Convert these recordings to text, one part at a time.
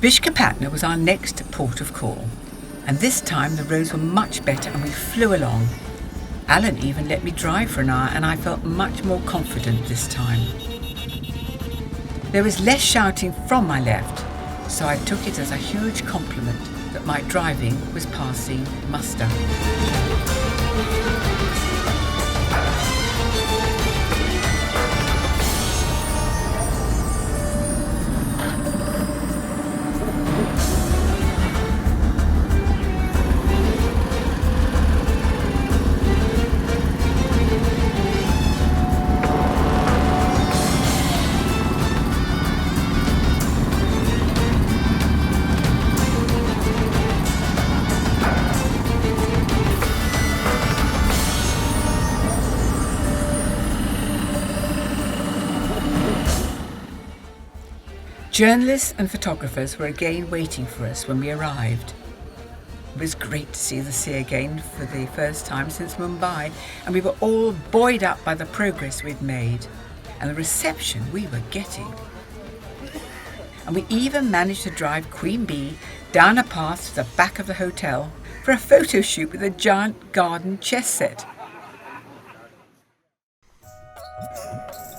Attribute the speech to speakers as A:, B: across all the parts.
A: Vishakhapatnam was our next port of call, and this time the roads were much better and we flew along. Alan even let me drive for an hour and I felt much more confident this time. There was less shouting from my left, so I took it as a huge compliment that my driving was passing muster. Journalists and photographers were again waiting for us when we arrived. It was great to see the sea again for the first time since Mumbai, and we were all buoyed up by the progress we'd made and the reception we were getting. And we even managed to drive Queen Bee down a path to the back of the hotel for a photo shoot with a giant garden chess set.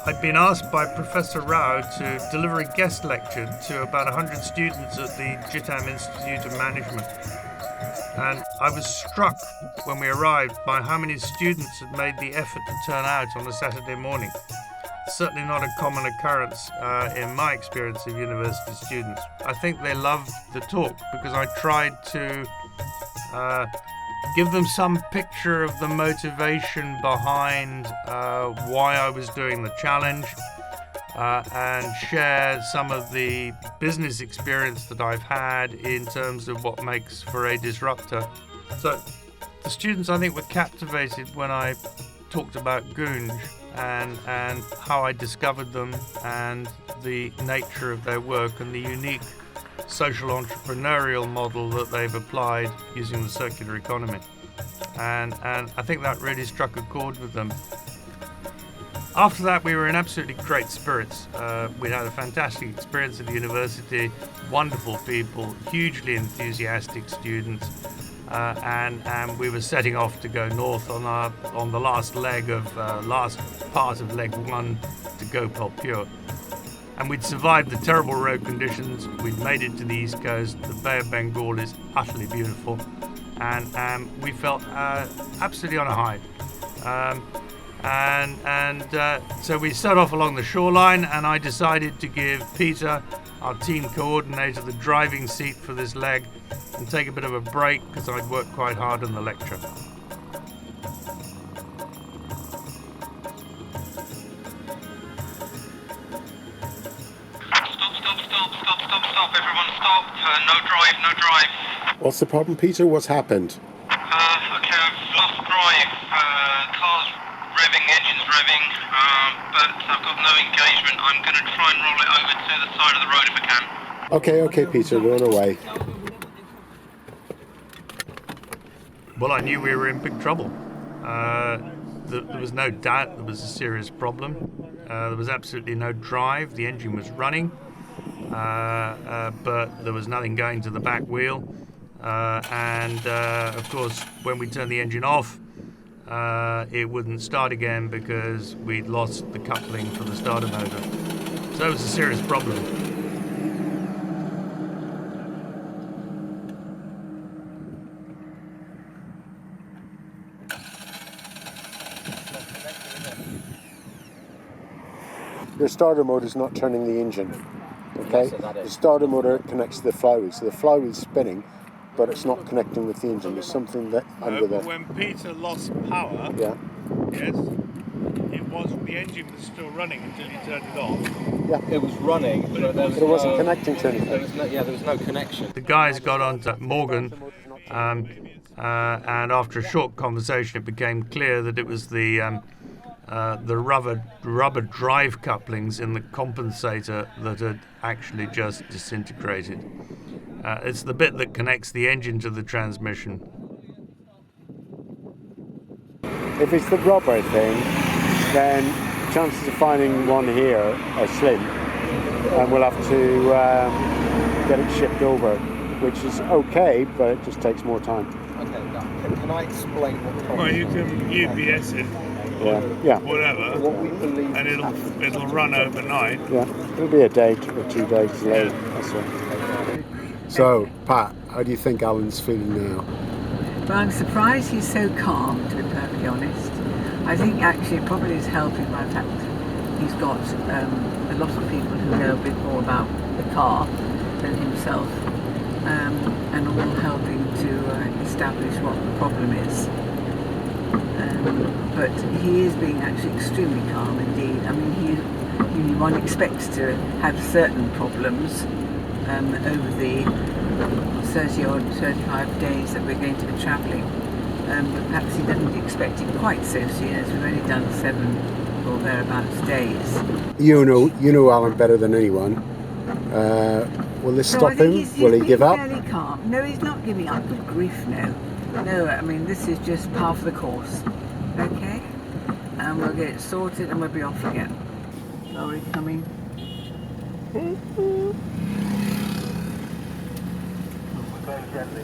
B: I'd been asked by Professor Rao to deliver a guest lecture to about 100 students at the Jitam Institute of Management. And I was struck when we arrived by how many students had made the effort to turn out on a Saturday morning. Certainly not a common occurrence in my experience of university students. I think they loved the talk because I tried to give them some picture of the motivation behind why I was doing the challenge and share some of the business experience that I've had in terms of what makes for a disruptor. So the students, I think, were captivated when I talked about Gunj and how I discovered them and the nature of their work and the unique social entrepreneurial model that they've applied using the circular economy. And I think that really struck a chord with them. After that, we were in absolutely great spirits. We had a fantastic experience at the university, wonderful people, hugely enthusiastic students, and we were setting off to go north on the last part of leg 1 to Gopal Pure. And we'd survived the terrible road conditions. We'd made it to the east coast. The Bay of Bengal is utterly beautiful, and we felt absolutely on a high. So we set off along the shoreline, and I decided to give Peter, our team coordinator, the driving seat for this leg and take a bit of a break because I'd worked quite hard on the lecture.
C: Stop, everyone stop. No drive.
D: What's the problem, Peter? What's happened?
C: Okay, I've lost drive. Car's revving, engine's revving, but I've got no engagement. I'm going to try and roll it over to the side of the road if I can.
D: Okay, Peter, run away.
B: Well, I knew we were in big trouble. There was no doubt there was a serious problem. There was absolutely no drive. The engine was running, but there was nothing going to the back wheel. Of course, when we turned the engine off, it wouldn't start again because we'd lost the coupling for the starter motor. So it was a serious problem.
D: Your starter motor is not turning the engine, okay? The starter motor connects to the flywheel, so the flywheel's spinning, but it's not connecting with the engine. There's something that under the...
B: When Peter lost power,
D: yeah.
B: Yes, the engine was still running until he turned it off.
D: Yeah.
E: It was running, but
D: it wasn't connecting to anything.
E: There was no connection.
B: The guys got on to Morgan, and after a short conversation, it became clear that it was the rubber drive couplings in the compensator that had actually just disintegrated. It's the bit that connects the engine to the transmission.
D: If it's the rubber thing, then chances of finding one here are slim, and we'll have to get it shipped over, which is okay, but it just takes more time.
E: Okay, now, can I explain what the problem
B: Well,
E: is?
B: you can UPS it,
D: Yeah,
B: whatever,
E: What we believe
B: and it'll run overnight.
D: yeah. It'll be a day or 2 days late. That's all. So, Pat, how do you think Alan's feeling now?
A: But I'm surprised he's so calm, to be perfectly honest. I think actually it probably is helping by the fact he's got a lot of people who know a bit more about the car than himself, and all helping to establish what the problem is. But he is being actually extremely calm indeed. I mean, one expects to have certain problems over the 30 or 35 days that we're going to be travelling, but perhaps he didn't expect it quite so soon, as we've only done 7 or thereabouts days.
D: You know Alan better than anyone. Will this
A: So I
D: stop
A: think
D: him?
A: he's
D: Will he
A: being
D: give up?
A: fairly calm. No, he's not giving up. Good grief, no. No, I mean, this is just par for the course. Okay? And we'll get it sorted and we'll be off again. Lorry coming.
E: very gently.